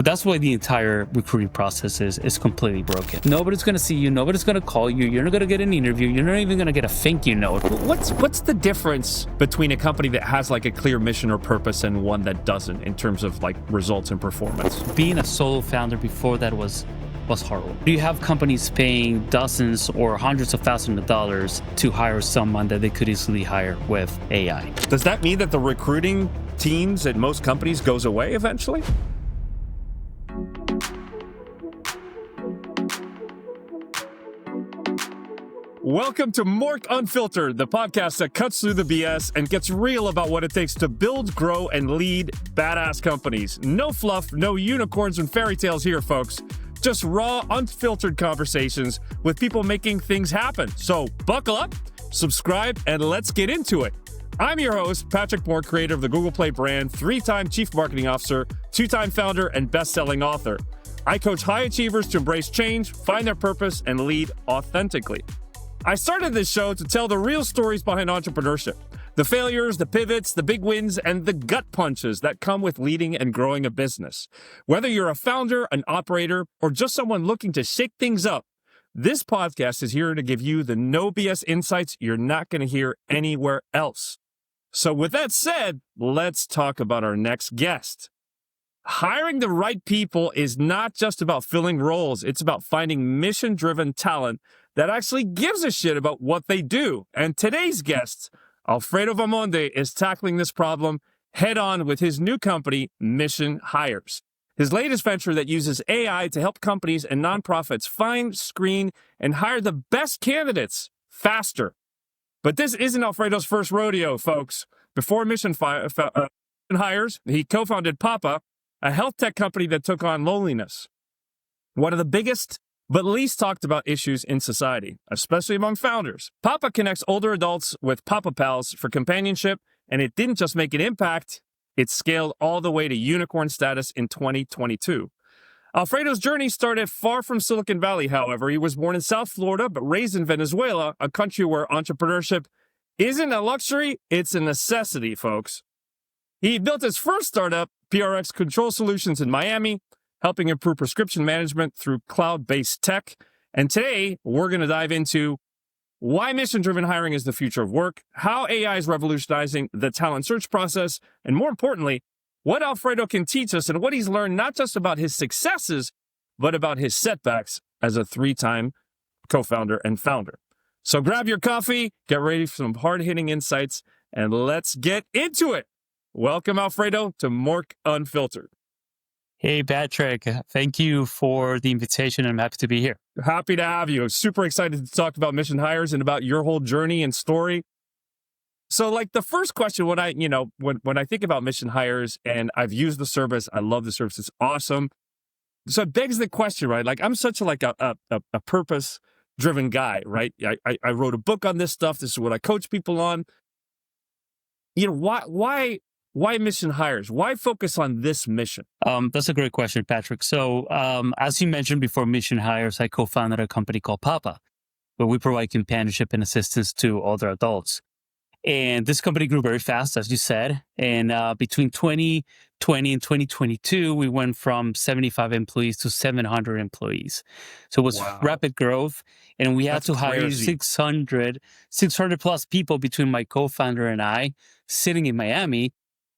That's why the entire recruiting process is completely broken. Nobody's going to see you. Nobody's going to call you. You're not going to get an interview. You're not even going to get a thank you note. What's the difference between a company that has like a clear mission or purpose and one that doesn't in terms of like results and performance? Being a solo founder before that was horrible. You have companies paying dozens or hundreds of thousands of dollars to hire someone that they could easily hire with AI. Does that mean that the recruiting teams at most companies goes away eventually? Welcome to Mork Unfiltered, the podcast that cuts through the BS and gets real about what it takes to build, grow, and lead badass companies. No fluff, no unicorns and fairy tales here, folks. Just raw, unfiltered conversations with people making things happen. So buckle up, subscribe, and let's get into it. I'm your host, Patrick Mork, creator of the Google Play brand, 3-time chief marketing officer, 2-time founder, and best-selling author. I coach high achievers to embrace change, find their purpose, and lead authentically. I started this show to tell the real stories behind entrepreneurship, the failures, the pivots, the big wins, and the gut punches that come with leading and growing a business. Whether you're a founder, an operator, or just someone looking to shake things up, this podcast is here to give you the no BS insights you're not going to hear anywhere else. So with that said, let's talk about our next guest. Hiring the right people is not just about filling roles. It's about finding mission-driven talent that actually gives a shit about what they do. And today's guest, Alfredo Vaamonde, is tackling this problem head-on with his new company, Mission Hires. His latest venture that uses AI to help companies and nonprofits find, screen, and hire the best candidates faster. But this isn't Alfredo's first rodeo, folks. Before Mission Hires, he co-founded Papa, a health tech company that took on loneliness, one of the biggest but least talked about issues in society, especially among founders. Papa connects older adults with Papa Pals for companionship, and it didn't just make an impact, it scaled all the way to unicorn status in 2022. Alfredo's journey started far from Silicon Valley, however. He was born in South Florida, but raised in Venezuela, a country where entrepreneurship isn't a luxury, it's a necessity, folks. He built his first startup, PRX Control Solutions, in Miami, helping improve prescription management through cloud-based tech. And today, we're going to dive into why mission-driven hiring is the future of work, how AI is revolutionizing the talent search process, and more importantly, what Alfredo can teach us and what he's learned not just about his successes, but about his setbacks as a 3-time co-founder and founder. So grab your coffee, get ready for some hard-hitting insights, and let's get into it. Welcome, Alfredo, to Mork Unfiltered. Hey, Patrick. Thank you for the invitation. I'm happy to be here. Happy to have you. Super excited to talk about Mission Hires and about your whole journey and story. So, like the first question, when I think about Mission Hires and I've used the service, I love the service. It's awesome. So it begs the question, right? Like I'm such a purpose-driven guy, right? I wrote a book on this stuff. This is what I coach people on. Why Mission Hires? Why focus on this mission? That's a great question, Patrick. So as you mentioned before Mission Hires, I co-founded a company called Papa, where we provide companionship and assistance to older adults. And this company grew very fast, as you said. And between 2020 and 2022, we went from 75 employees to 700 employees. So it was rapid growth. And we had to hire 600 plus people between my co-founder and I sitting in Miami,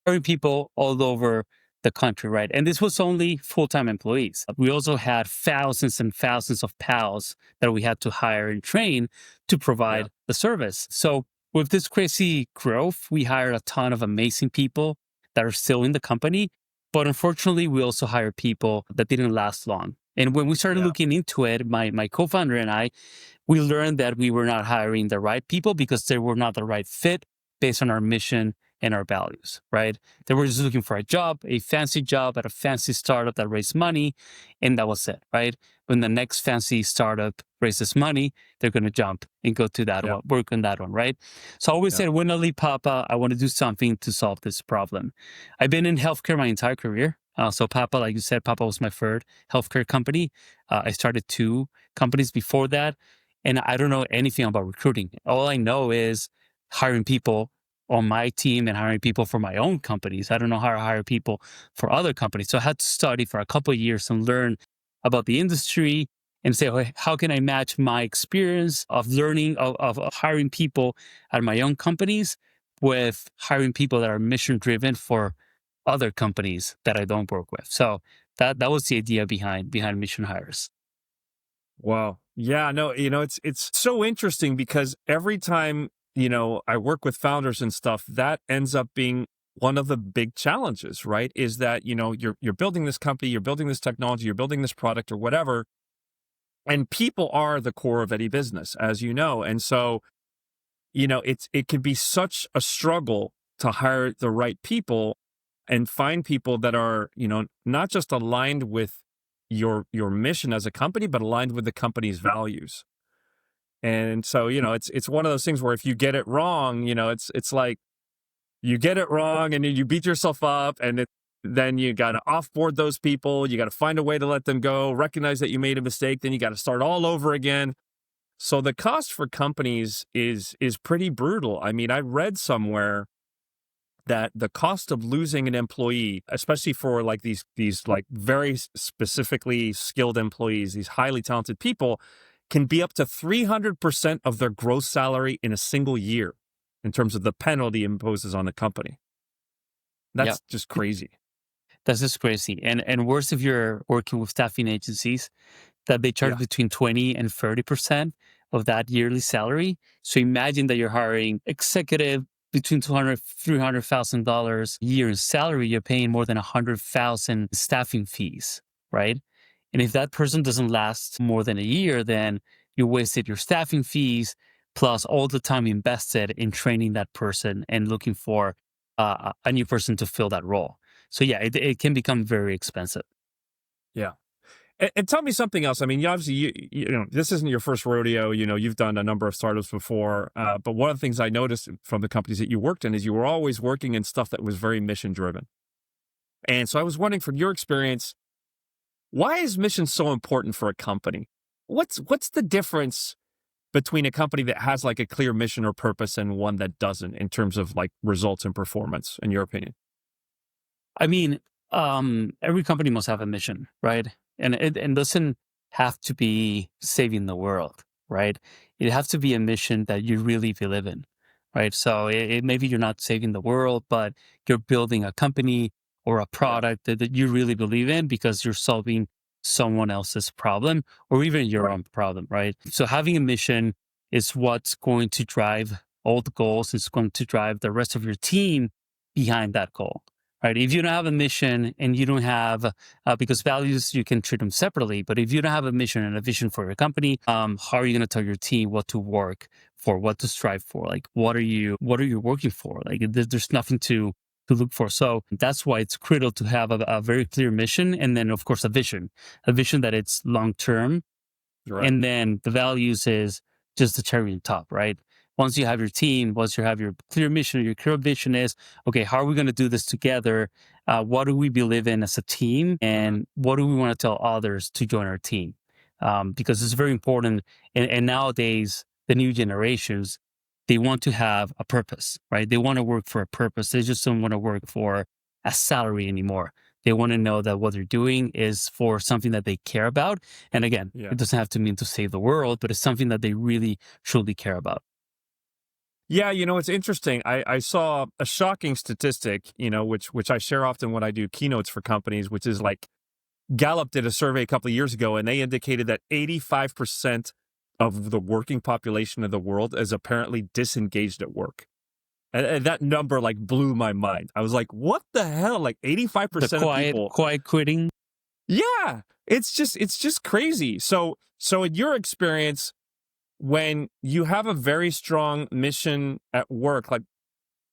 hiring people all over the country, right? And this was only full-time employees. We also had thousands and thousands of pals that we had to hire and train to provide the service. So with this crazy growth, we hired a ton of amazing people that are still in the company. But unfortunately, we also hired people that didn't last long. And when we started looking into it, my co-founder and I, we learned that we were not hiring the right people because they were not the right fit based on our mission and our values, right? They were just looking for a fancy job at a fancy startup that raised money, and that was it, right? When the next fancy startup raises money, they're going to jump and go to that one, work on that one, right? So I always said, when I leave Papa, I want to do something to solve this problem. I've been in healthcare my entire career. So Papa, like you said, Papa was my third healthcare company. I started 2 companies before that, and I don't know anything about recruiting. All I know is hiring people on my team and hiring people for my own companies. I don't know how to hire people for other companies. So I had to study for a couple of years and learn about the industry and say, "Okay, how can I match my experience of learning, of hiring people at my own companies with hiring people that are mission driven for other companies that I don't work with?" So that was the idea behind mission hires. Wow. Yeah, no, it's so interesting because every time, I work with founders and stuff, that ends up being one of the big challenges, right? Is that, you're building this company, you're building this technology, you're building this product or whatever, and people are the core of any business, as you know. And so, it can be such a struggle to hire the right people and find people that are, not just aligned with your mission as a company, but aligned with the company's values. And so, it's one of those things where if you get it wrong, it's like you get it wrong and then you beat yourself up then you got to offboard those people. You got to find a way to let them go, recognize that you made a mistake. Then you got to start all over again. So the cost for companies is pretty brutal. I mean, I read somewhere that the cost of losing an employee, especially for like these like very specifically skilled employees, these highly talented people, can be up to 300% of their gross salary in a single year in terms of the penalty imposes on the company. Yeah, That's just crazy. that's just crazy. And worse if you're working with staffing agencies that they charge Yeah. between 20 and 30% of that yearly salary. So imagine that you're hiring executive between $300,000 a year in salary, you're paying more than 100,000 staffing fees, right? And if that person doesn't last more than a year, then you wasted your staffing fees plus all the time invested in training that person and looking for a new person to fill that role. So yeah, it can become very expensive. Yeah. And tell me something else. I mean, obviously, this isn't your first rodeo. You've done a number of startups before. But one of the things I noticed from the companies that you worked in is you were always working in stuff that was very mission driven. And so I was wondering, from your experience, why is mission so important for a company? What's the difference between a company that has like a clear mission or purpose and one that doesn't in terms of like results and performance, in your opinion? I mean, every company must have a mission, right? And it doesn't have to be saving the world, right? It has to be a mission that you really believe in, right? So maybe you're not saving the world, but you're building a company or a Yeah. product that you really believe in because you're solving someone else's problem or even your Right. own problem, right? So having a mission is what's going to drive all the goals. It's going to drive the rest of your team behind that goal, right? If you don't have a mission and you don't have, because values, you can treat them separately, but if you don't have a mission and a vision for your company, how are you going to tell your team what to work for, what to strive for? Like, what are you working for? Like, there's nothing to look for. So that's why it's critical to have a very clear mission. And then of course, a vision that it's long-term, Right. and then the values is just the cherry on top, right? Once you have your team, once you have your clear mission, your clear vision is, okay, how are we going to do this together? What do we believe in as a team? Mhm. And what do we want to tell others to join our team? Because it's very important. And nowadays, the new generations, they want to have a purpose, right? They want to work for a purpose. They just don't want to work for a salary anymore. They want to know that what they're doing is for something that they care about. And again, Yeah. it doesn't have to mean to save the world, but it's something that they really, truly care about. Yeah, it's interesting. I saw a shocking statistic, which I share often when I do keynotes for companies, which is like Gallup did a survey a couple of years ago, and they indicated that 85% of the working population of the world is apparently disengaged at work. And that number like blew my mind. I was like, what the hell? Like The 85% of people. quiet quitting. Yeah, it's just crazy. So in your experience, when you have a very strong mission at work, like,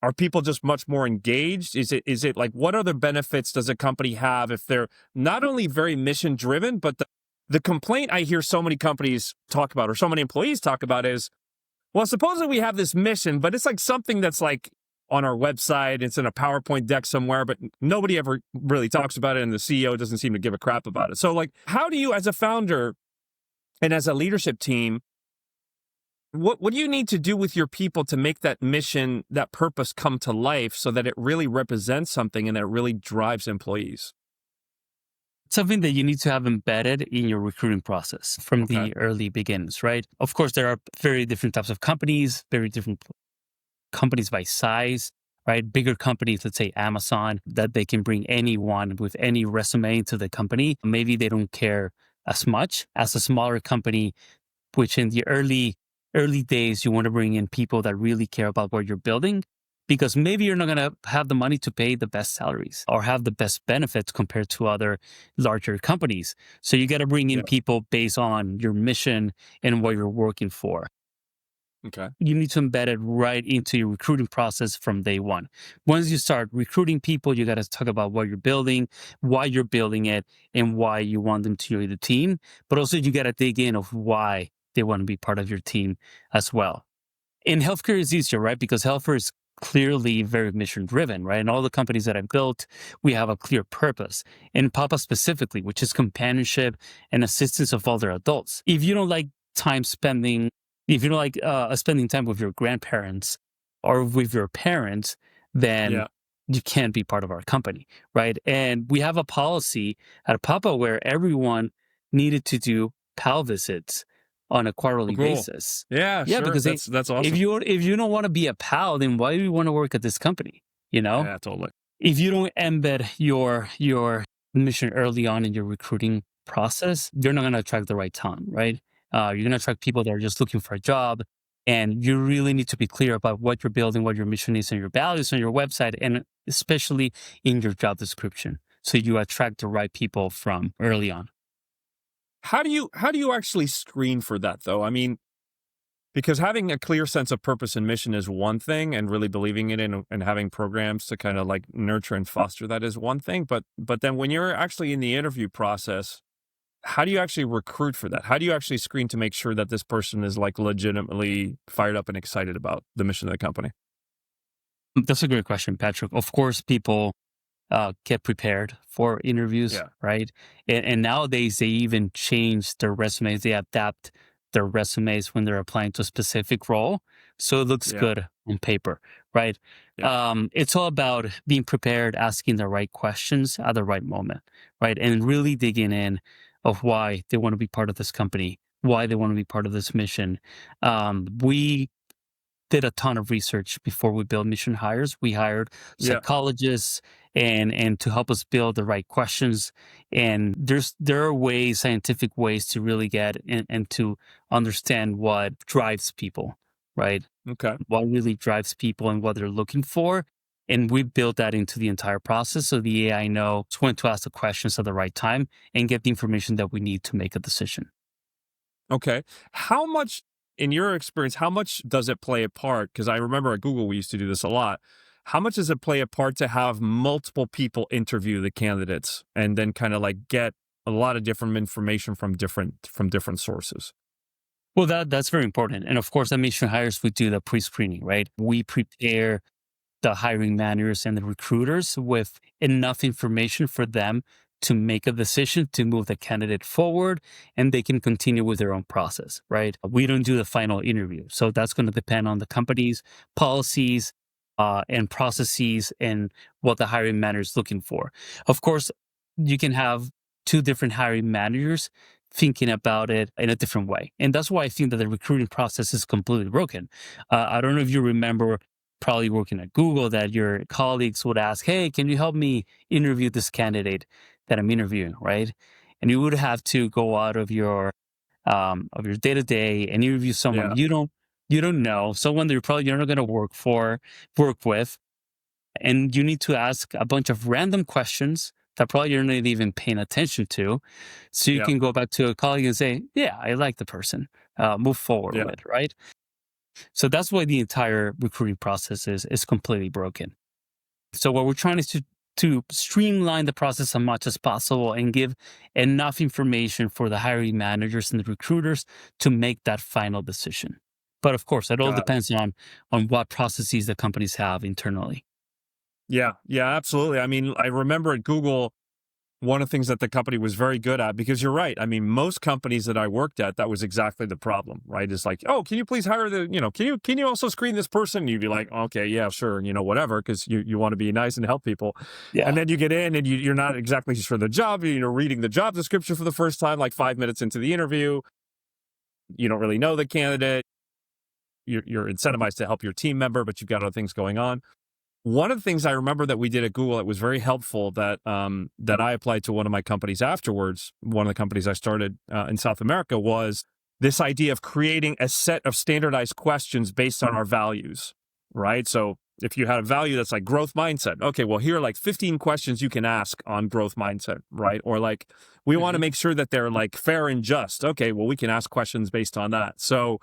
are people just much more engaged? Is it like, what other benefits does a company have if they're not only very mission driven, but the complaint I hear so many companies talk about or so many employees talk about is, well, supposedly we have this mission, but it's like something that's like on our website, it's in a PowerPoint deck somewhere, but nobody ever really talks about it, and the CEO doesn't seem to give a crap about it. So like, how do you, as a founder and as a leadership team, What do you need to do with your people to make that mission, that purpose come to life so that it really represents something and that it really drives employees? Something that you need to have embedded in your recruiting process from Okay. the early beginnings, right? Of course, there are very different types of companies, very different companies by size, right? Bigger companies, let's say Amazon, that they can bring anyone with any resume into the company. Maybe they don't care as much as a smaller company, which in the early days, you want to bring in people that really care about what you're building, because maybe you're not going to have the money to pay the best salaries or have the best benefits compared to other larger companies. So you got to bring in Yeah. people based on your mission and what you're working for. Okay. You need to embed it right into your recruiting process from day one. Once you start recruiting people, you got to talk about what you're building, why you're building it, and why you want them to join the team. But also, you got to dig in of why they want to be part of your team as well. In healthcare, it's easier, right? Because healthcare is clearly very mission driven, right? And all the companies that I've built, we have a clear purpose. And Papa specifically, which is companionship and assistance of other adults. If you don't like time spending, if you don't like spending time with your grandparents or with your parents, then Yeah. you can't be part of our company, right? And we have a policy at Papa where everyone needed to do PAL visits on a Oh, quarterly cool. basis. Yeah, Yeah, sure. because That's if awesome. you don't want to be a pal, then why do you want to work at this company? You know, Yeah, totally. if you don't embed your mission early on in your recruiting process, you're not going to attract the right talent, right? You're going to attract people that are just looking for a job, and you really need to be clear about what you're building, what your mission is, and your values on your website, and especially in your job description, so you attract the right people from early on. How do you actually screen for that though? I mean, because having a clear sense of purpose and mission is one thing, and really believing in it and having programs to kind of like nurture and foster that is one thing. But then when you're actually in the interview process, how do you actually recruit for that? How do you actually screen to make sure that this person is like legitimately fired up and excited about the mission of the company? That's a great question, Patrick. Of course, people get prepared for interviews, Yeah. right? And nowadays, they even change their resumes. They adapt their resumes when they're applying to a specific role, so it looks Yeah. good on paper, right? Yeah. It's all about being prepared, asking the right questions at the right moment, right? And really digging in of why they want to be part of this company, why they want to be part of this mission. We did a ton of research before we built mission hires. We hired Yeah. psychologists and to help us build the right questions. And there are ways, scientific ways to really get and to understand what drives people, right? Okay. What really drives people and what they're looking for. And we built that into the entire process. So the AI knows when to ask the questions at the right time and get the information that we need to make a decision. Okay. How much, in your experience, how much does it play a part? Because I remember at Google, we used to do this a lot. How much does it play a part to have multiple people interview the candidates and then kind of like get a lot of different information from different sources? Well, that's very important. And of course, at Mission Hires, we do the pre-screening, right? We prepare the hiring managers and the recruiters with enough information for them to make a decision to move the candidate forward, and they can continue with their own process, right? We don't do the final interview. So that's going to depend on the company's policies and processes and what the hiring manager is looking for. Of course, you can have two different hiring managers thinking about it in a different way. And that's why I think that the recruiting process is completely broken. I don't know if you remember probably working at Google that your colleagues would ask, "Hey, can you help me interview this candidate that I'm interviewing?" Right? And you would have to go out of your day to day and interview someone Yeah. you don't know, someone that you're not going to work with, and you need to ask a bunch of random questions that probably you're not even paying attention to, so you Yeah. can go back to a colleague and say, "Yeah, I like the person." Move forward Yeah. with, right? So that's why the entire recruiting process is completely broken. So what we're trying is to streamline the process as much as possible and give enough information for the hiring managers and the recruiters to make that final decision. But of course, it all Got it. depends on what processes the companies have internally. Yeah. Yeah. Absolutely. I mean, I remember at Google, one of the things that the company was very good at, because you're right. I mean, most companies that I worked at, that was exactly the problem, right? It's like, oh, can you please hire can you also screen this person? And you'd be like, okay, yeah, sure, whatever, because you want to be nice and help people. Yeah. And then you get in and you're not exactly sure the job. You're reading the job description for the first time, like 5 minutes into the interview. You don't really know the candidate. You're incentivized to help your team member, but you've got other things going on. One of the things I remember that we did at Google that was very helpful that I applied to one of my companies afterwards, one of the companies I started in South America, was this idea of creating a set of standardized questions based on our values, right? So if you had a value that's like growth mindset, okay, well, here are like 15 questions you can ask on growth mindset, right? Or like, we want to make sure that they're like fair and just. Okay, well, we can ask questions based on that. So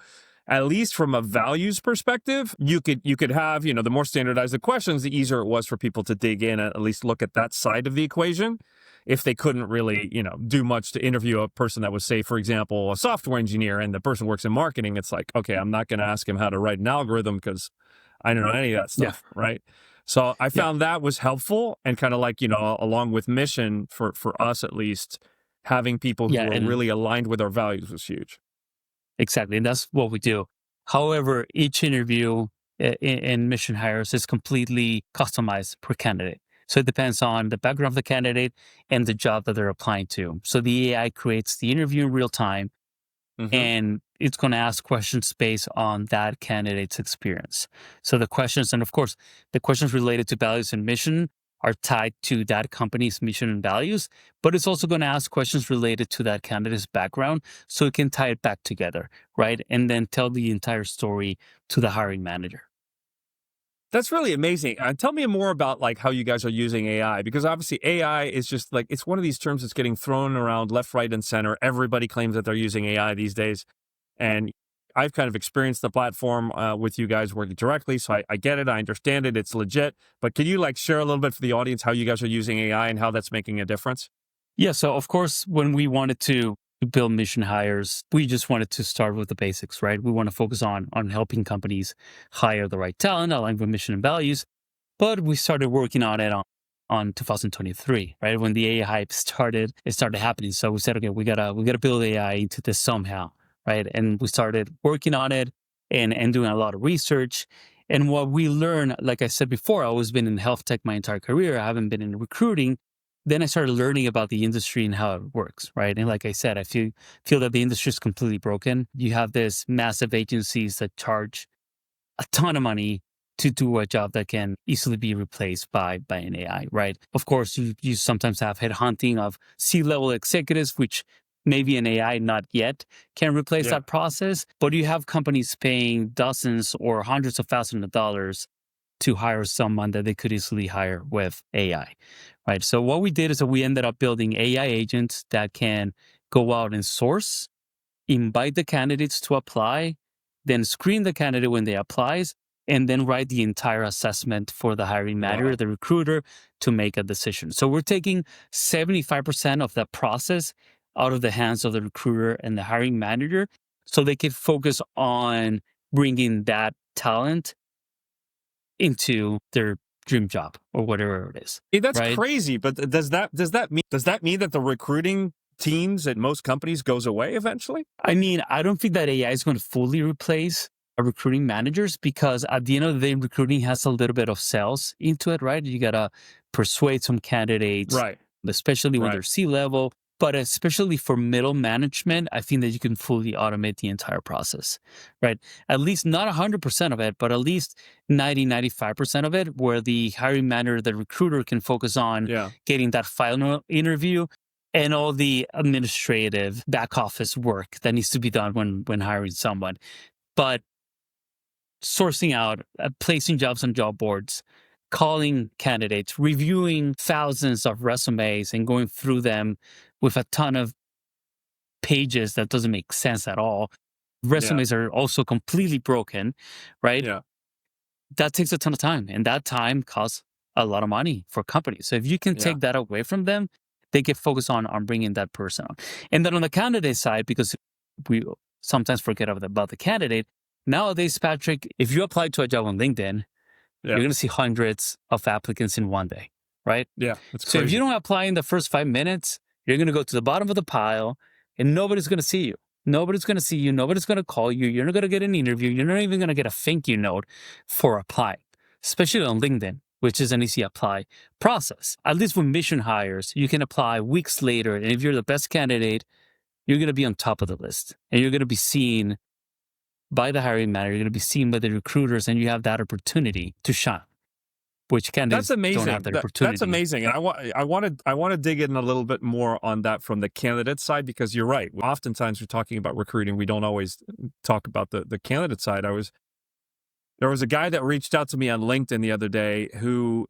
at least from a values perspective, you could have, the more standardized the questions, the easier it was for people to dig in and at least look at that side of the equation. If they couldn't really, do much to interview a person that was, say, for example, a software engineer and the person works in marketing, it's like, okay, I'm not going to ask him how to write an algorithm because I don't know any of that stuff, right? So I found that was helpful, and kind of like, along with mission for us at least, having people who are really aligned with our values was huge. Exactly. And that's what we do. However, each interview in mission hires is completely customized per candidate. So it depends on the background of the candidate and the job that they're applying to. So the AI creates the interview in real time, and it's going to ask questions based on that candidate's experience. So the questions, and of course, the questions related to values and mission are tied to that company's mission and values, but it's also going to ask questions related to that candidate's background so it can tie it back together, right? And then tell the entire story to the hiring manager. That's really amazing. Tell me more about like how you guys are using AI, because obviously AI is just like, it's one of these terms that's getting thrown around left, right, and center. Everybody claims that they're using AI these days. And I've kind of experienced the platform with you guys working directly. So I get it. I understand it. It's legit. But can you like share a little bit for the audience how you guys are using AI and how that's making a difference? Yeah. So of course, when we wanted to build mission hires, we just wanted to start with the basics, right? We want to focus on helping companies hire the right talent, aligned with mission and values. But we started working on it on 2023, right? When the AI hype started, it started happening. So we said, okay, we gotta build AI into this somehow, right? And we started working on it and doing a lot of research. And what we learned, like I said before, I've always been in health tech my entire career. I haven't been in recruiting. Then I started learning about the industry and how it works, right? And like I said, I feel that the industry is completely broken. You have this massive agencies that charge a ton of money to do a job that can easily be replaced by an AI, right? Of course, you sometimes have headhunting of C-level executives, which maybe an AI not yet can replace that process, but you have companies paying dozens or hundreds of thousands of dollars to hire someone that they could easily hire with AI, right? So what we did is that we ended up building AI agents that can go out and source, invite the candidates to apply, then screen the candidate when they applies, and then write the entire assessment for the hiring manager, the recruiter, to make a decision. So we're taking 75% of that process out of the hands of the recruiter and the hiring manager so they can focus on bringing that talent into their dream job or whatever it is. Hey, that's right? crazy. But does that mean that the recruiting teams at most companies goes away eventually? I mean, I don't think that AI is going to fully replace recruiting managers, because at the end of the day, recruiting has a little bit of sales into it, right? You got to persuade some candidates, Right. especially when they're C-level. But especially for middle management, I think that you can fully automate the entire process, right? At least not 100% of it, but at least 95% of it, where the hiring manager, the recruiter can focus on getting that final interview and all the administrative back office work that needs to be done when hiring someone. But sourcing out, placing jobs on job boards, calling candidates, reviewing thousands of resumes and going through them with a ton of pages that doesn't make sense at all. Resumes are also completely broken, right? Yeah. That takes a ton of time, and that time costs a lot of money for companies. So if you can take that away from them, they can focus on bringing that person on. And then on the candidate side, because we sometimes forget about the candidate, nowadays, Patrick, if you apply to a job on LinkedIn, you're going to see hundreds of applicants in one day, right? Yeah, that's So if crazy. you don't apply in the first 5 minutes, you're going to go to the bottom of the pile and nobody's going to see you. Nobody's going to see you. Nobody's going to call you. You're not going to get an interview. You're not even going to get a thank you note for applying, especially on LinkedIn, which is an easy apply process. At least with mission hires, you can apply weeks later. And if you're the best candidate, you're going to be on top of the list and you're going to be seen by the hiring manager. You're going to be seen by the recruiters and you have that opportunity to shine, which candidates That's amazing. don't have that opportunity. That's amazing. And I want to dig in a little bit more on that from the candidate side, because you're right. Oftentimes we're talking about recruiting. We don't always talk about the candidate side. There was a guy that reached out to me on LinkedIn the other day who,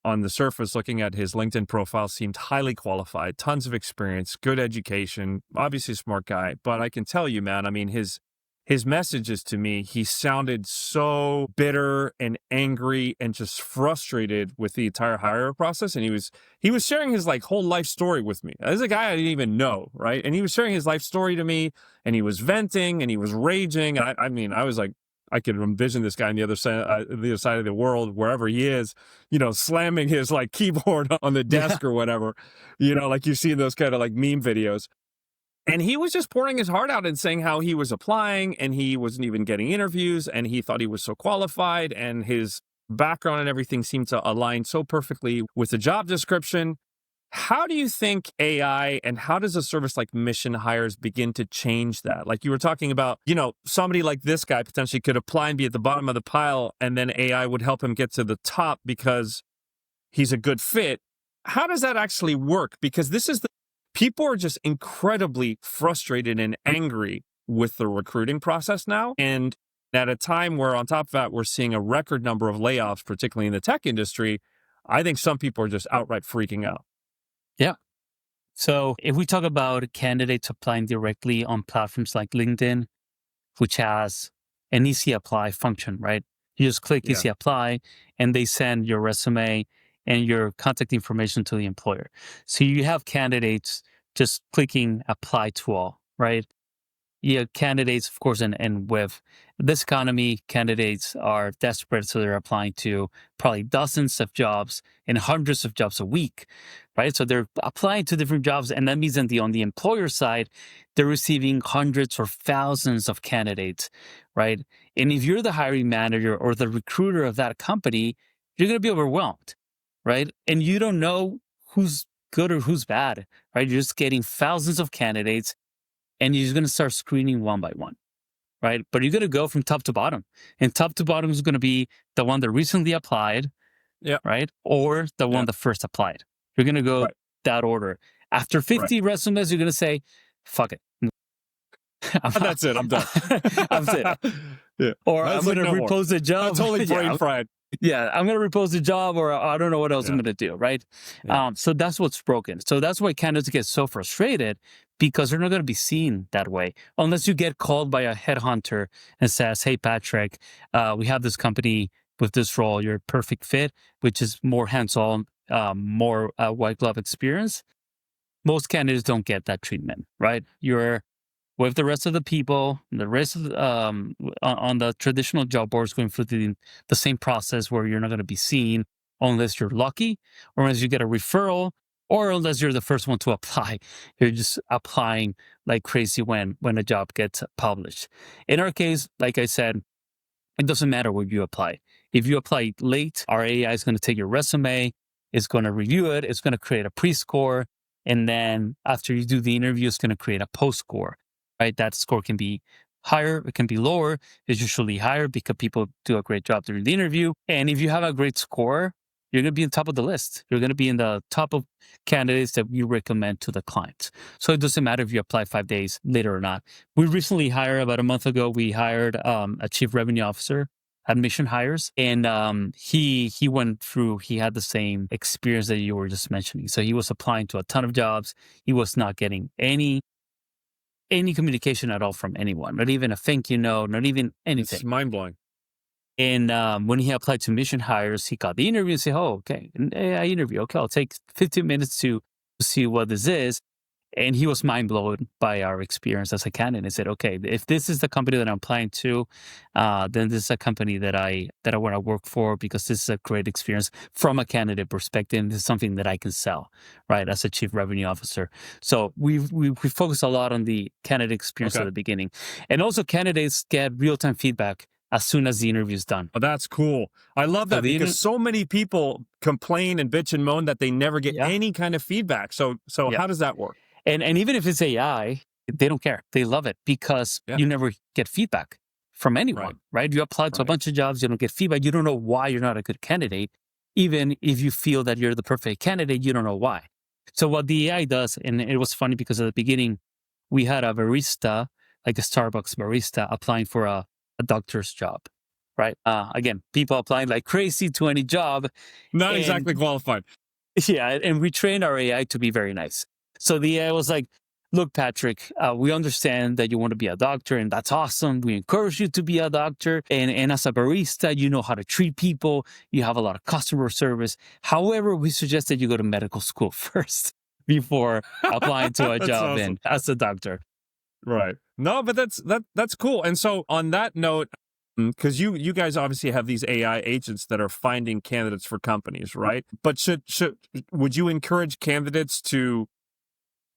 on the surface, looking at his LinkedIn profile, seemed highly qualified, tons of experience, good education, obviously a smart guy. But I can tell you, man, I mean, his messages to me, he sounded so bitter and angry and just frustrated with the entire hiring process. And he was sharing his whole life story with me. This is a guy I didn't even know, right? And he was sharing his life story to me, and he was venting and he was raging. And I mean, I was like, I could envision this guy on the other side of the world, wherever he is, slamming his keyboard on the desk or whatever, like you see in those kind of meme videos. And he was just pouring his heart out and saying how he was applying and he wasn't even getting interviews and he thought he was so qualified and his background and everything seemed to align so perfectly with the job description. How do you think AI and how does a service like Mission Hires begin to change that? Like you were talking about, somebody like this guy potentially could apply and be at the bottom of the pile, and then AI would help him get to the top because he's a good fit. How does that actually work? Because people are just incredibly frustrated and angry with the recruiting process now. And at a time where on top of that, we're seeing a record number of layoffs, particularly in the tech industry, I think some people are just outright freaking out. Yeah. So if we talk about candidates applying directly on platforms like LinkedIn, which has an easy apply function, right? You just click easy apply and they send your resume and your contact information to the employer. So you have candidates just clicking apply to all, right? Yeah, candidates, of course, and with this economy, candidates are desperate, so they're applying to probably dozens of jobs and hundreds of jobs a week, right? So they're applying to different jobs, and that means on the employer side, they're receiving hundreds or thousands of candidates, right? And if you're the hiring manager or the recruiter of that company, you're going to be overwhelmed, right? And you don't know who's good or who's bad, right? You're just getting thousands of candidates. And you're going to start screening one by one, right? But you're going to go from top to bottom. And top to bottom is going to be the one that recently applied, right? Or the one that first applied. You're going to go that order. After 50 resumes, you're going to say, fuck it. That's it. I'm done. I'm it. Or I'm going to repost the job. I'm totally brain fried. Yeah, I'm going to repost the job or I don't know what else I'm going to do, right? So that's what's broken. So that's why candidates get so frustrated because they're not going to be seen that way unless you get called by a headhunter and says, hey, Patrick, we have this company with this role. You're a perfect fit, which is more hands-on, more white glove experience. Most candidates don't get that treatment, right? You're with the rest of the people, the rest of on the traditional job boards going through the same process where you're not going to be seen unless you're lucky or unless you get a referral or unless you're the first one to apply. You're just applying like crazy when a job gets published. In our case, like I said, it doesn't matter where you apply. If you apply late, our AI is going to take your resume, it's going to review it, it's going to create a pre-score, and then after you do the interview, it's going to create a post-score. Right, that score can be higher, it can be lower. It's usually higher because people do a great job during the interview. And if you have a great score, you're going to be on top of the list. You're going to be in the top of candidates that we recommend to the clients. So it doesn't matter if you apply 5 days later or not. We recently hired, about a month ago, we hired a chief revenue officer at Mission Hires. And he went through, he had the same experience that you were just mentioning. So he was applying to a ton of jobs. He was not getting any communication at all from anyone, not even a thank you note, not even anything. It's mind-blowing. And when he applied to Mission Hires, he got the interview and said, oh, okay, an AI interview. Okay, I'll take 15 minutes to see what this is. And he was mind blown by our experience as a candidate. He said, "Okay, if this is the company that I'm applying to, then this is a company that I want to work for because this is a great experience from a candidate perspective. And this is something that I can sell, right, as a chief revenue officer." So we focus a lot on the candidate experience at the beginning, and also candidates get real time feedback as soon as the interview is done. Oh, that's cool. I love that because so many people complain and bitch and moan that they never get any kind of feedback. So how does that work? And even if it's AI, they don't care. They love it because you never get feedback from anyone, right? You apply to a bunch of jobs, you don't get feedback. You don't know why you're not a good candidate. Even if you feel that you're the perfect candidate, you don't know why. So what the AI does, and it was funny because at the beginning, we had a barista, like a Starbucks barista, applying for a doctor's job, right? Again, people applying like crazy to any job. Not exactly qualified. Yeah, and we trained our AI to be very nice. So the AI was like, "Look, Patrick, we understand that you want to be a doctor, and that's awesome. We encourage you to be a doctor. And as a barista, you know how to treat people. You have a lot of customer service. However, we suggest that you go to medical school first before applying to a job as a doctor." Right. No, but that's cool. And so on that note, because you guys obviously have these AI agents that are finding candidates for companies, right? But would you encourage candidates to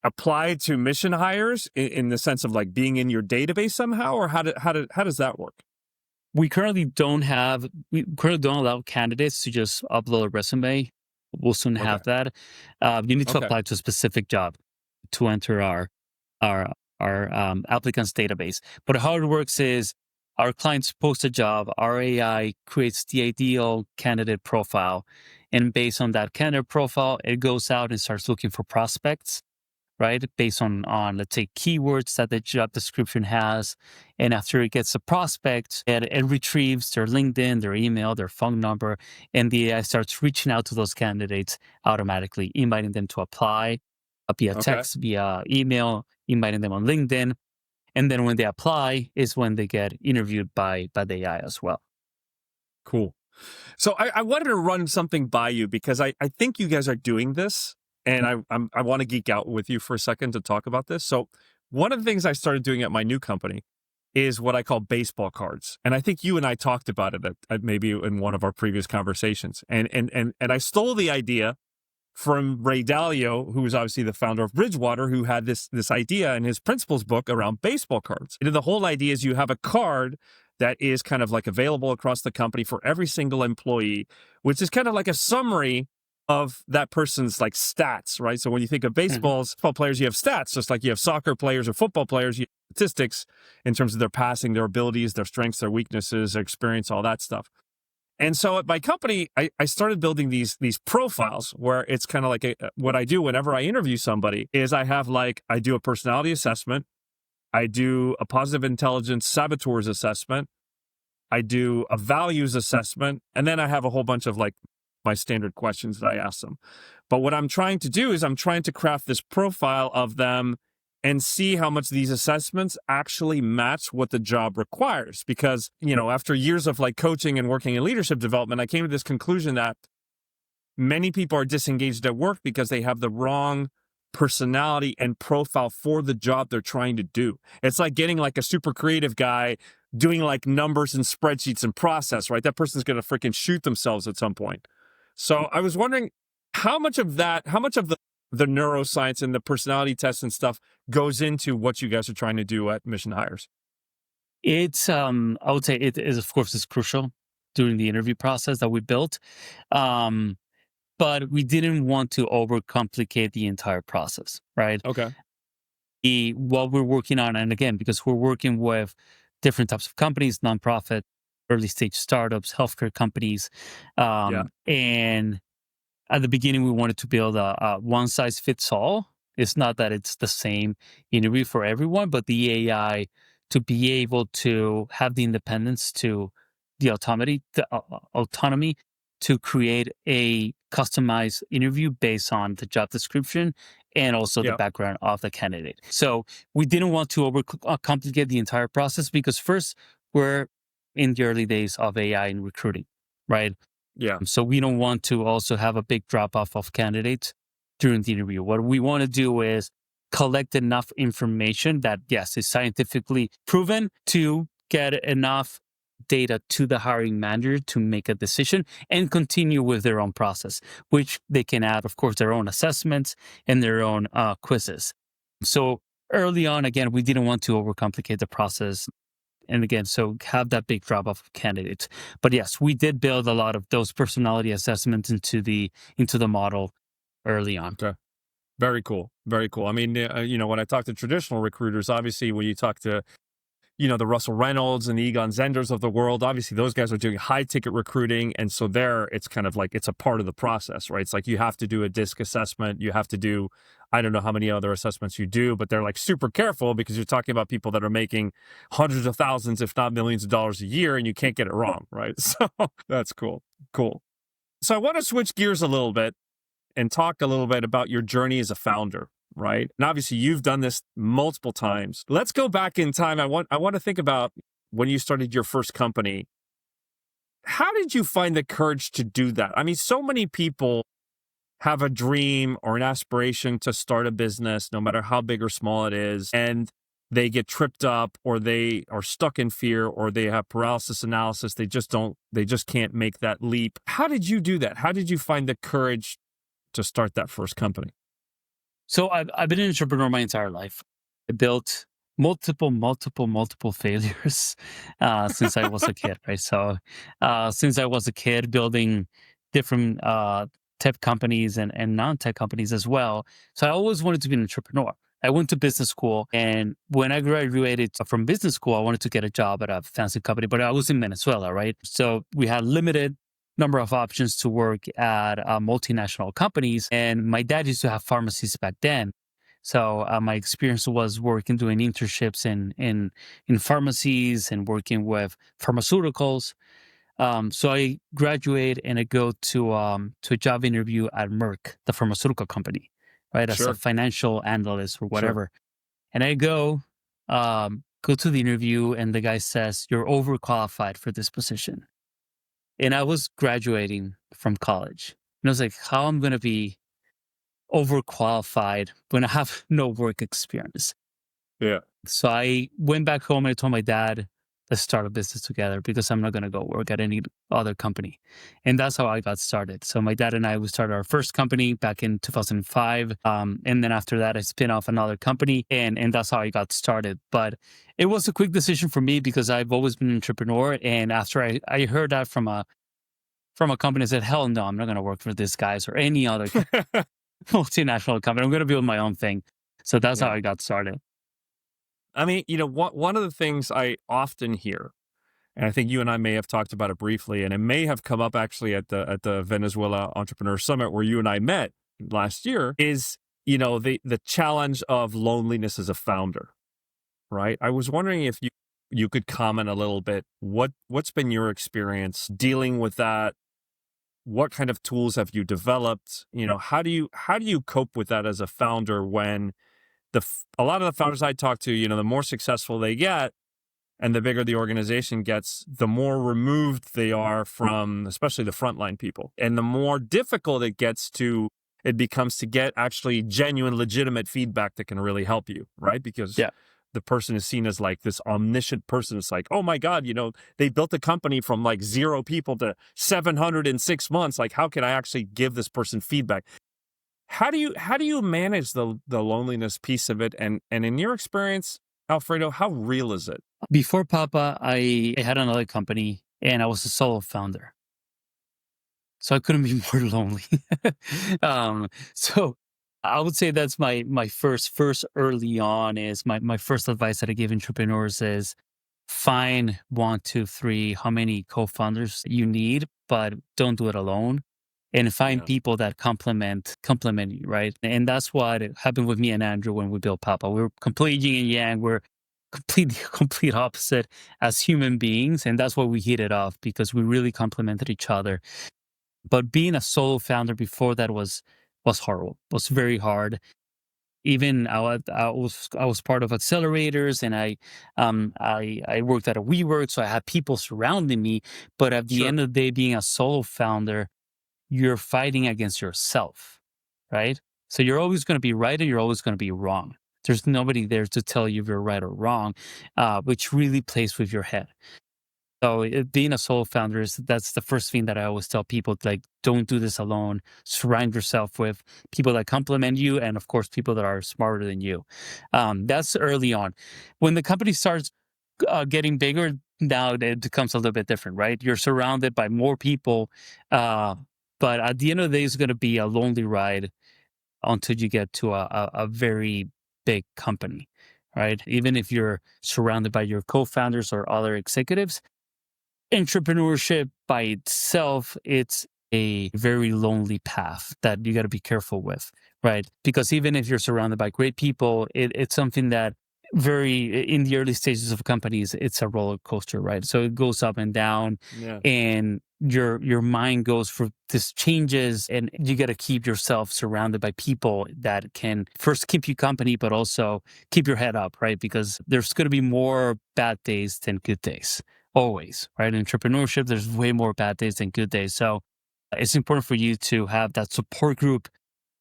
apply to mission hires in the sense of like being in your database somehow, or how does that work? We currently don't allow candidates to just upload a resume. We'll soon have that. You need to apply to a specific job to enter our applicants database. But how it works is our clients post a job, our AI creates the ideal candidate profile, and based on that candidate profile, it goes out and starts looking for prospects, right? Based on let's say keywords that the job description has. And after it gets a prospect, it retrieves their LinkedIn, their email, their phone number, and the AI starts reaching out to those candidates automatically, inviting them to apply via text, via email, inviting them on LinkedIn. And then when they apply is when they get interviewed by the AI as well. Cool. So I wanted to run something by you because I think you guys are doing this. And I want to geek out with you for a second to talk about this. So one of the things I started doing at my new company is what I call baseball cards. And I think you and I talked about it at maybe in one of our previous conversations. And I stole the idea from Ray Dalio, who was obviously the founder of Bridgewater, who had this idea in his principles book around baseball cards. And the whole idea is you have a card that is kind of like available across the company for every single employee, which is kind of like a summary of that person's like stats, right? So when you think of baseball players, you have stats, just like you have soccer players or football players, you have statistics in terms of their passing, their abilities, their strengths, their weaknesses, their experience, all that stuff. And so at my company, I started building these profiles where it's kind of like what I do whenever I interview somebody is I do a personality assessment. I do a positive intelligence saboteurs assessment. I do a values assessment. And then I have a whole bunch of like my standard questions that I ask them. But what I'm trying to do is I'm trying to craft this profile of them and see how much these assessments actually match what the job requires. Because, after years of like coaching and working in leadership development, I came to this conclusion that many people are disengaged at work because they have the wrong personality and profile for the job they're trying to do. It's like getting like a super creative guy doing like numbers and spreadsheets and process, right? That person's going to freaking shoot themselves at some point. So I was wondering how much of the neuroscience and the personality tests and stuff goes into what you guys are trying to do at Mission Hires? It's, I would say it is, of course, it's crucial during the interview process that we built. But we didn't want to overcomplicate the entire process, right? Okay. What we're working on, and again, because we're working with different types of companies, nonprofit, early stage startups, healthcare companies. And at the beginning, we wanted to build a one size fits all. It's not that it's the same interview for everyone, but the AI to be able to have the independence to the autonomy to create a customized interview based on the job description and also the background of the candidate. So we didn't want to overcomplicate the entire process because first, we're in the early days of AI in recruiting, right? Yeah. So we don't want to also have a big drop off of candidates during the interview. What we want to do is collect enough information that, yes, is scientifically proven to get enough data to the hiring manager to make a decision and continue with their own process, which they can add, of course, their own assessments and their own quizzes. So early on, again, we didn't want to overcomplicate the process. And again, so have that big drop off of candidates. But yes, we did build a lot of those personality assessments into the model early on. Okay. Very cool. Very cool. I mean, when I talk to traditional recruiters, obviously when you talk to, the Russell Reynolds and the Egon Zenders of the world, obviously those guys are doing high ticket recruiting. And so there it's kind of like, it's a part of the process, right? It's like you have to do a DISC assessment. You have to do, I don't know how many other assessments you do, but they're like super careful because you're talking about people that are making hundreds of thousands, if not millions of dollars a year, and you can't get it wrong, right? So that's cool. Cool. So I want to switch gears a little bit and talk a little bit about your journey as a founder, right? And obviously you've done this multiple times. Let's go back in time. I want to think about when you started your first company. How did you find the courage to do that? I mean, so many people have a dream or an aspiration to start a business, no matter how big or small it is, and they get tripped up or they are stuck in fear or they have paralysis analysis. They just can't make that leap. How did you do that? How did you find the courage to start that first company? So I've been an entrepreneur my entire life. I built multiple failures since I was a kid, right? So since I was a kid, building different tech companies and non-tech companies as well. So I always wanted to be an entrepreneur. I went to business school, and when I graduated from business school, I wanted to get a job at a fancy company, but I was in Venezuela, right? So we had limited number of options to work at multinational companies. And my dad used to have pharmacies back then. So my experience was doing internships in pharmacies and working with pharmaceuticals. So I graduate and I go to a job interview at Merck, the pharmaceutical company, right, as a financial analyst or whatever. Sure. And I go to the interview, and the guy says, "You're overqualified for this position." And I was graduating from college. And I was like, how am I going to be overqualified when I have no work experience? Yeah. So I went back home and I told my dad, let's start a business together because I'm not going to go work at any other company. And that's how I got started. So my dad and I, we started our first company back in 2005. And then after that, I spin off another company, and that's how I got started. But it was a quick decision for me because I've always been an entrepreneur. And after I heard that from a company, I said, hell no, I'm not going to work for this guys or any other multinational company. I'm going to build my own thing. So that's how I got started. I mean, one of the things I often hear, and I think you and I may have talked about it briefly, and it may have come up actually at the Venezuela Entrepreneur Summit where you and I met last year, is, the challenge of loneliness as a founder, right? I was wondering if you could comment a little bit. What's been your experience dealing with that? What kind of tools have you developed? How do you cope with that as a founder when a lot of the founders I talk to, the more successful they get and the bigger the organization gets, the more removed they are from especially the frontline people. And the more difficult it becomes to get actually genuine, legitimate feedback that can really help you, right? Because the person is seen as like this omniscient person. It's like, oh my God, they built a company from like 0 people to 700 in 6 months. Like, how can I actually give this person feedback? How do you manage the loneliness piece of it? And in your experience, Alfredo, how real is it? Before Papa, I had another company and I was a solo founder. So I couldn't be more lonely. So I would say that's my first early on is my first advice that I give entrepreneurs is find 1, 2, 3, how many co-founders you need, but don't do it alone. And find people that complement you, right? And that's what happened with me and Andrew when we built Papa. We were complete yin and yang. We're complete opposite as human beings. And that's why we hit it off, because we really complemented each other. But being a solo founder before that was horrible. It was very hard. Even I was part of accelerators, and I worked at a WeWork, so I had people surrounding me. But at the end of the day, being a solo founder, you're fighting against yourself, right? So you're always going to be right and you're always going to be wrong. There's nobody there to tell you if you're right or wrong, which really plays with your head. So being a solo founder that's the first thing that I always tell people, like, don't do this alone. Surround yourself with people that complement you, and of course, people that are smarter than you. That's early on. When the company starts getting bigger, now it becomes a little bit different, right? You're surrounded by more people, uh, but at the end of the day, it's going to be a lonely ride until you get to a very big company, right? Even if you're surrounded by your co-founders or other executives, entrepreneurship by itself, it's a very lonely path that you got to be careful with, right? Because even if you're surrounded by great people, it's something that very in the early stages of companies, it's a roller coaster, right? So it goes up and down, Yeah. and your mind goes for this changes, and you got to keep yourself surrounded by people that can first keep you company, but also keep your head up, right? Because there's going to be more bad days than good days. Always, right? In entrepreneurship, there's way more bad days than good days. So it's important for you to have that support group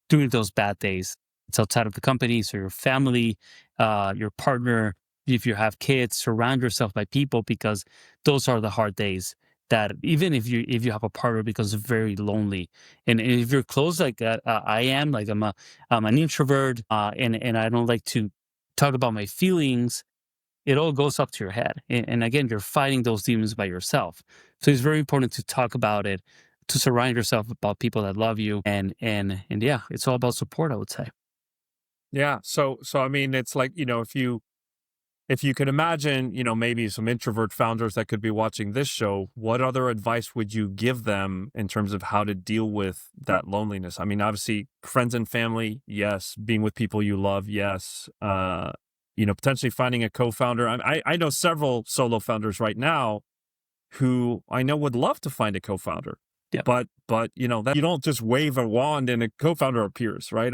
during those bad days. It's outside of the company, so your family, your partner, if you have kids, surround yourself by people, because those are the hard days. That even if you have a partner, becomes very lonely, and if you're close like I am, like I'm an introvert, and I don't like to talk about my feelings, it all goes up to your head. And again, you're fighting those demons by yourself. So it's very important to talk about it, to surround yourself about people that love you. And yeah, it's all about support, I would say. Yeah. So I mean, it's like, if you could imagine, maybe some introvert founders that could be watching this show, what other advice would you give them in terms of how to deal with that loneliness? I mean, obviously, friends and family, yes. Being with people you love, yes. Potentially finding a co-founder. I know several solo founders right now who I know would love to find a co-founder. Yeah. But that you don't just wave a wand and a co-founder appears, right?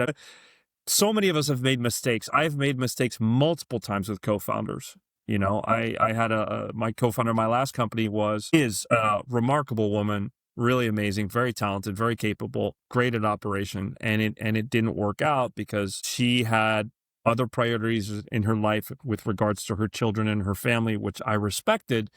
So many of us have made mistakes. I've made mistakes multiple times with co-founders. I had my co-founder in my last company is a remarkable woman, really amazing, very talented, very capable, great at operation, and it didn't work out because she had other priorities in her life with regards to her children and her family, which I respected.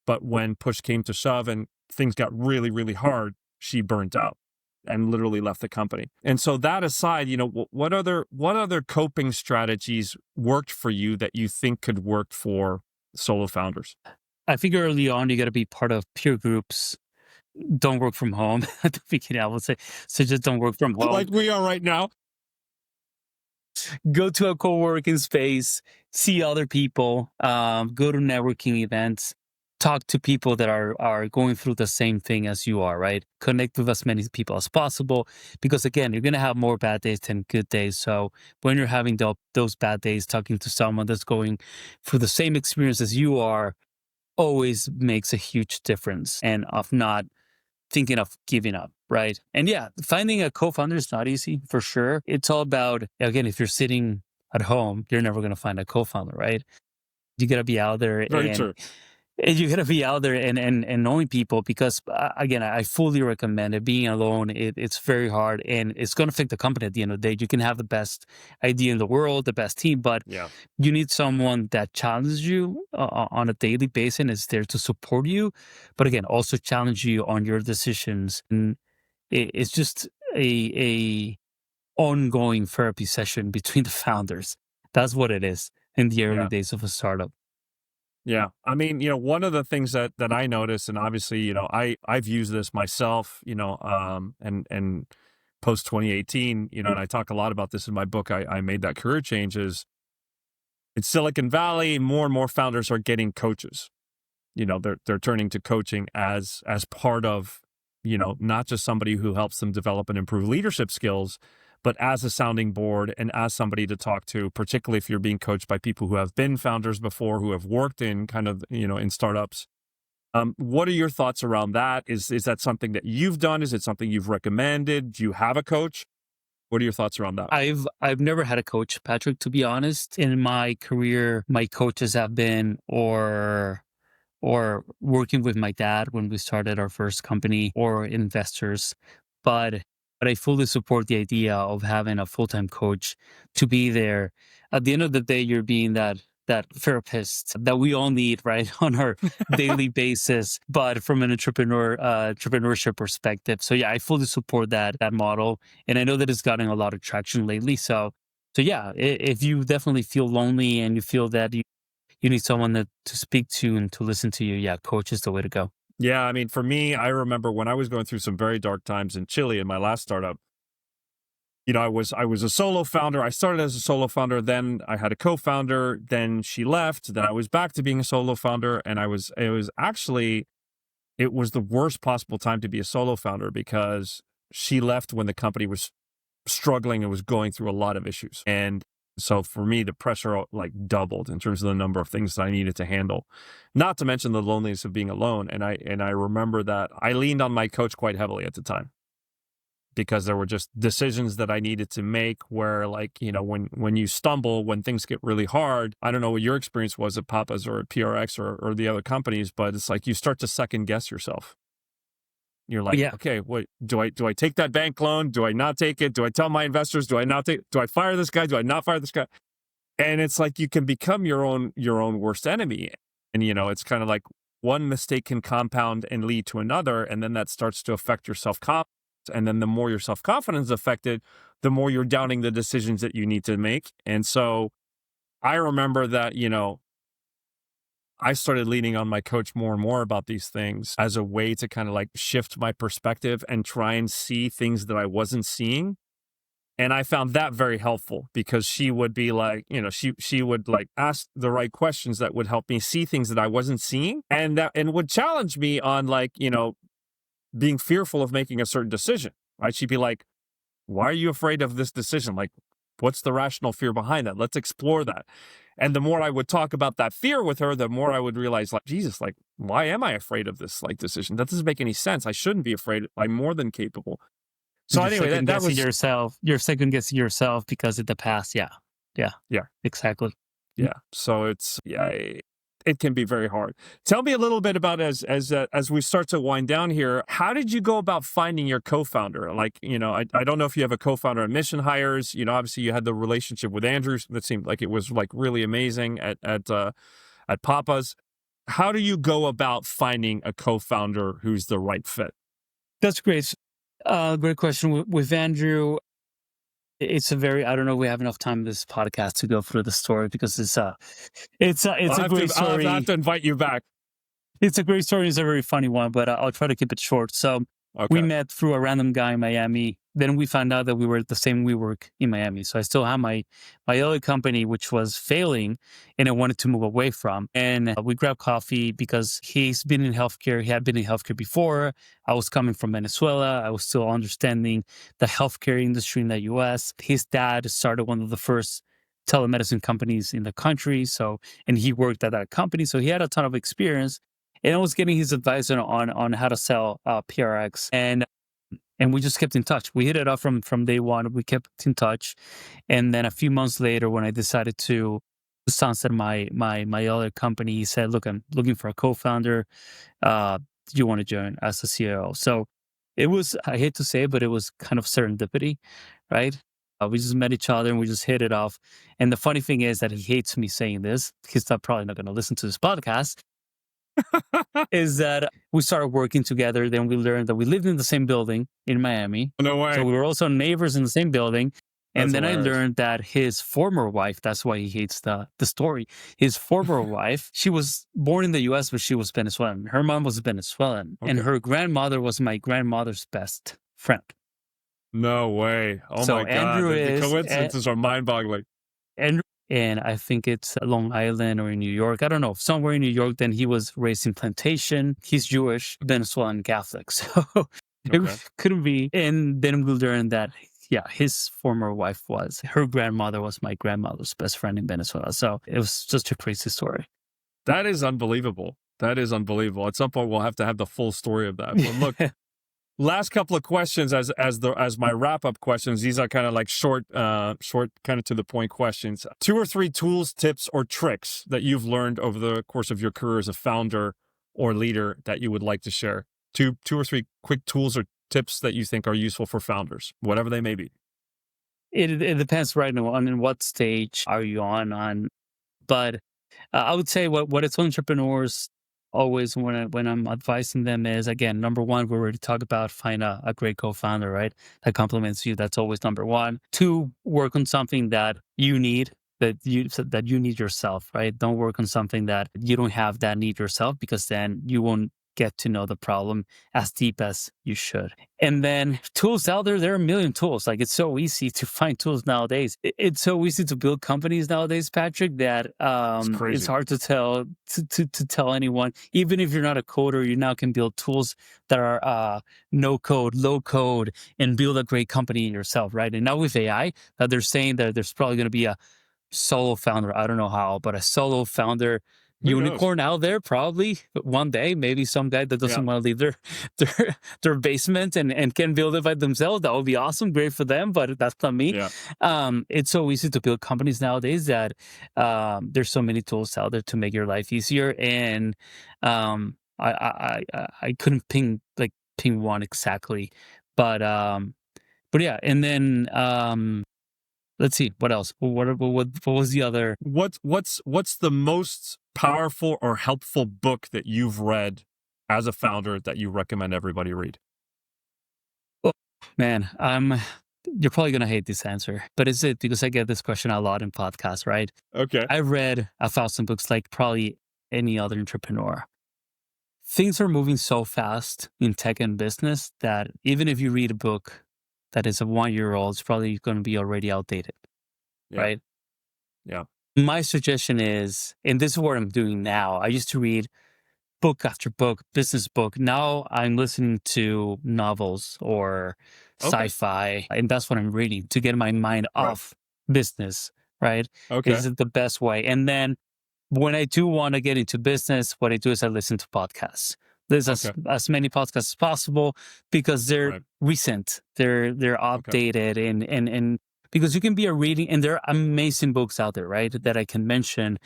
But when push came to shove and things got really, really hard, she burnt out and literally left the company. And so that aside, what other coping strategies worked for you that you think could work for solo founders? I think early on, you got to be part of peer groups. Don't work from home at the beginning, I would say. So just don't work from home. Like we are right now. Go to a co-working space, see other people, go to networking events, talk to people that are going through the same thing as you are, right? Connect with as many people as possible, because again, you're going to have more bad days than good days. So when you're having those bad days, talking to someone that's going through the same experience as you are always makes a huge difference, and of not thinking of giving up, right? And yeah, finding a co-founder is not easy, for sure. It's all about, again, if you're sitting at home, you're never going to find a co-founder, right? You got to be out there, Very true. and you got to be out there and knowing people, because again, I fully recommend it. Being alone, it's very hard, and it's going to affect the company at the end of the day. You can have the best idea in the world, the best team, but Yeah. you need someone that challenges you on a daily basis and is there to support you, but again, also challenge you on your decisions. And it's just a ongoing therapy session between the founders. That's what it is in the early Yeah. days of a startup. Yeah. I mean, one of the things that I noticed, and obviously, I've used this myself, and post 2018, and I talk a lot about this in my book. I made that career change. Is in Silicon Valley, more and more founders are getting coaches. They're turning to coaching as part of, not just somebody who helps them develop and improve leadership skills, but as a sounding board and as somebody to talk to, particularly if you're being coached by people who have been founders before, who have worked in kind of, in startups. What are your thoughts around that? Is that something that you've done? Is it something you've recommended? Do you have a coach? What are your thoughts around that? I've never had a coach, Patrick, to be honest. In my career, my coaches have been or working with my dad when we started our first company, or investors. But I fully support the idea of having a full-time coach to be there, at the end of the day, you're being that therapist that we all need, right, on our daily basis, but from an entrepreneurship perspective. So yeah, I fully support that model, and I know that it's gotten a lot of traction lately. So yeah, if you definitely feel lonely and you feel that you need someone to speak to and to listen to you, yeah, coach is the way to go. Yeah, I mean, for me, I remember when I was going through some very dark times in Chile in my last startup. I was a solo founder. I started as a solo founder, then I had a co-founder, then she left, then I was back to being a solo founder, and it was the worst possible time to be a solo founder because she left when the company was struggling and was going through a lot of issues. And so for me, the pressure like doubled in terms of the number of things that I needed to handle, not to mention the loneliness of being alone. And I remember that I leaned on my coach quite heavily at the time because there were just decisions that I needed to make where, like, when you stumble, when things get really hard, I don't know what your experience was at Papa's or at PRX or the other companies, but it's like you start to second guess yourself. You're like, Yeah. okay, what do I take that bank loan? Do I not take it? Do I tell my investors? Do I fire this guy? Do I not fire this guy? And it's like you can become your own worst enemy. And it's kind of like one mistake can compound and lead to another, and then that starts to affect your self-confidence. And then the more your self-confidence is affected, the more you're doubting the decisions that you need to make. And so I remember that, I started leaning on my coach more and more about these things as a way to kind of like shift my perspective and try and see things that I wasn't seeing. And I found that very helpful because she would be like, she would like ask the right questions that would help me see things that I wasn't seeing, and would challenge me on, like, being fearful of making a certain decision, right? She'd be like, why are you afraid of this decision? Like, what's the rational fear behind that? Let's explore that. And the more I would talk about that fear with her, the more I would realize, like, Jesus, like, why am I afraid of this, like, decision? That doesn't make any sense. I shouldn't be afraid. I'm more than capable. So You're anyway, second that guessing was, yourself. You're second guessing yourself because in the past, yeah. Yeah. yeah, Exactly. yeah. So it can be very hard. Tell me a little bit about, as we start to wind down here, how did you go about finding your co-founder? Like, I don't know if you have a co-founder at Mission Hires. Obviously you had the relationship with Andrew that seemed like it was like really amazing at Papa's. How do you go about finding a co-founder who's the right fit? That's great. Great question. With Andrew, it's a very, I don't know if we have enough time in this podcast to go through the story because it's a great I'll have story. to invite you back. It's a great story. It's a very funny one, but I'll try to keep it short. So we Okay. met through a random guy in Miami. Then we found out that we were at the same WeWork in Miami. So I still have my other company, which was failing, and I wanted to move away from. And we grabbed coffee because he's been in healthcare. He had been in healthcare before. I was coming from Venezuela. I was still understanding the healthcare industry in the US. His dad started one of the first telemedicine companies in the country. And he worked at that company. So he had a ton of experience. And I was getting his advice on how to sell PRX. And we just kept in touch. We hit it off from day one. We kept in touch. And then a few months later, when I decided to sunset my other company, he said, look, I'm looking for a co-founder. Do you want to join as a CEO? So it was, I hate to say it, but it was kind of serendipity, right? We just met each other and we just hit it off. And the funny thing is that he hates me saying this. He's probably not going to listen to this podcast. Is that we started working together. Then we learned that we lived in the same building in Miami. No way. So we were also neighbors in the same building. And That's then hilarious. I learned that his former wife, that's why he hates the story. His former wife, she was born in the US, but she was Venezuelan. Her mom was Venezuelan. And Okay. her grandmother was my grandmother's best friend. No way. Oh So my God. Andrew The is, coincidences are mind-boggling. and I think it's Long Island or in New York. I don't know, somewhere in New York. Then he was raised in plantation. He's Jewish, Venezuelan Catholic. So Okay. it couldn't be. And then we learned that, yeah, his former wife her grandmother was my grandmother's best friend in Venezuela. So it was just a crazy story. That is unbelievable. That is unbelievable. At some point, we'll have to have the full story of that. But look, last couple of questions as my wrap-up questions. These are kind of like short, kind of to the point questions. 2 or 3 tools, tips, or tricks that you've learned over the course of your career as a founder or leader that you would like to share. Two or three quick tools or tips that you think are useful for founders, whatever they may be. It depends right now on what stage are you on. But I would say what it's entrepreneurs always when I'm advising them is, again, number one, we already talked about, find a great co-founder, right? That complements you. That's always number one. Two, work on something that you need. That you need yourself, right? Don't work on something that you don't have that need yourself, because then you won't get to know the problem as deep as you should. And then tools out there are a million tools. Like, it's so easy to find tools nowadays. It's so easy to build companies nowadays, Patrick, that it's hard to tell anyone. Even if you're not a coder, you now can build tools that are no code, low code, and build a great company yourself, right? And now with AI, that they're saying that there's probably going to be a solo founder. I don't know how, but a solo founder unicorn out there, probably one day. Maybe some guy that doesn't want to leave their basement and can build it by themselves. That would be awesome, great for them, but that's not me. It's so easy to build companies nowadays that there's so many tools out there to make your life easier. And I couldn't ping one exactly, but yeah. And then let's see, what else? What was the other? What's the most powerful or helpful book that you've read as a founder that you recommend everybody read? Oh, man, you're probably gonna hate this answer, but is it because I get this question a lot in podcasts, right? Okay. I've read 1,000 books, like probably any other entrepreneur. Things are moving so fast in tech and business that even if you read a book that is a 1-year-old, it's probably going to be already outdated, right? Yeah. My suggestion is, and this is what I'm doing now, I used to read book after book, business book. Now I'm listening to novels or sci-fi, and that's what I'm reading to get my mind off business, right? Okay. Is it the best way? And then when I do want to get into business, what I do is I listen to podcasts. There's as many podcasts as possible, because they're recent, they're updated, and because you can be reading, and there are amazing books out there, right, that I can mention,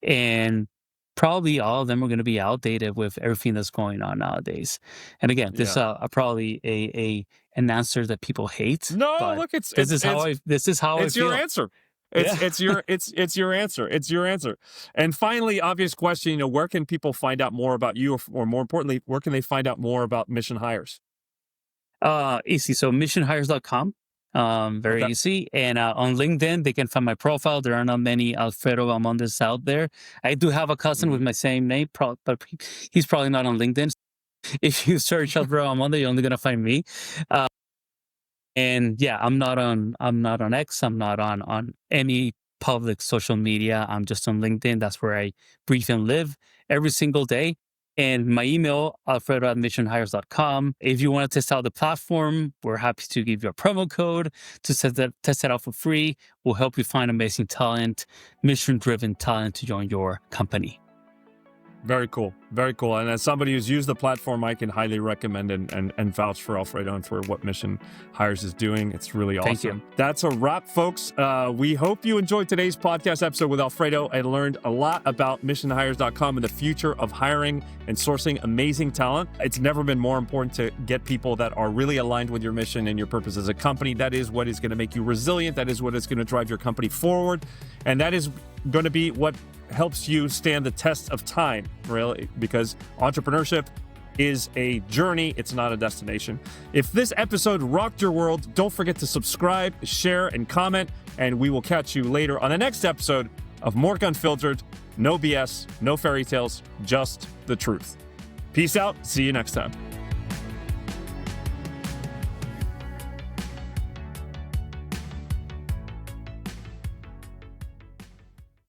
and probably all of them are going to be outdated with everything that's going on nowadays. And again, this is probably an answer that people hate. No, look, this is how I feel. Your answer. It's your answer. It's your answer. And finally, obvious question, where can people find out more about you, or more importantly, where can they find out more about Mission Hires? Easy. So missionhires.com. Very easy. And on LinkedIn, they can find my profile. There are not many Alfredo Vaamondes out there. I do have a cousin with my same name, but he's probably not on LinkedIn. If you search Alfredo Vaamonde, you're only going to find me. And yeah, I'm not on X. I'm not on any public social media. I'm just on LinkedIn. That's where I breathe and live every single day. And my email, alfredo@missionhires.com. If you want to test out the platform, we're happy to give you a promo code to test it out for free. We'll help you find amazing talent, mission-driven talent to join your company. Very cool. Very cool. And as somebody who's used the platform, I can highly recommend and vouch for Alfredo and for what Mission Hires is doing. It's really awesome. Thank you. That's a wrap, folks. We hope you enjoyed today's podcast episode with Alfredo and learned a lot about missionhires.com and the future of hiring and sourcing amazing talent. It's never been more important to get people that are really aligned with your mission and your purpose as a company. That is what is going to make you resilient. That is what is going to drive your company forward. And that is going to be what helps you stand the test of time, really, because entrepreneurship is a journey. It's not a destination. If this episode rocked your world, don't forget to subscribe, share, and comment, and we will catch you later on the next episode of Mork Unfiltered. No BS, no fairy tales, just the truth. Peace out. See you next time.